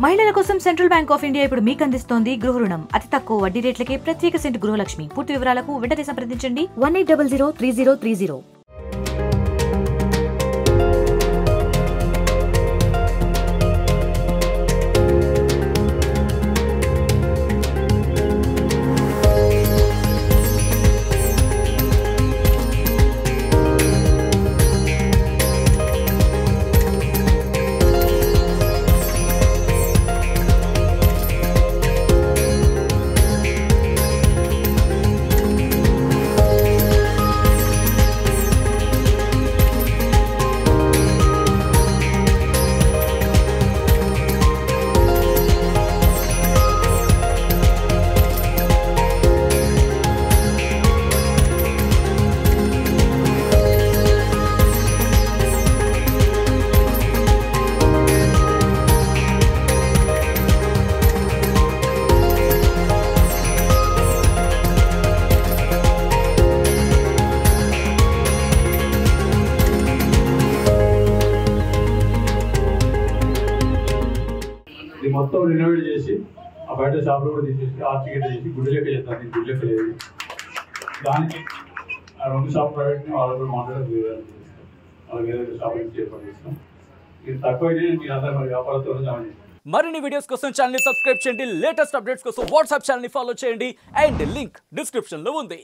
మహిళల కోసం central bank of India ఇప్పుడు మీకు అందిస్తోంది గృహ రుణం. అతి తక్కువ వడ్డీ రేట్లకే ప్రత్యేక సెంటు గృహలక్ష్మి. పూర్తి వివరాలకు వెంటనే సంప్రదించండి 18003030. మొత్తం రినోవేట్ చేసి ఆ బయట షాప్లో కూడా తీసేసి ఆర్టికెట్ చేసి గుడి లెక్క చేస్తాను. గుడి లెక్క లేదు దానికి ఆ 2 షాప్ ప్రైవేట్ని వాళ్ళు కూడా మాట్లాడలేదు. వాళ్ళకి ఏదైతే షాప్ నుంచి ఏర్పాటు చేస్తాం. ఇది తక్కువైతే మీ అందరూ మరి వ్యాపారతో జాయిన్ చేస్తాం. మరిన్ని వీడియోస్ కోసం ఛానల్ ని సబ్స్క్రైబ్ చేయండి. లేటెస్ట్ అప్డేట్స్ కోసం వాట్సాప్ ఛానల్ ని ఫాలో చేయండి. అండ్ లింక్ డిస్క్రిప్షన్ లో ఉంది.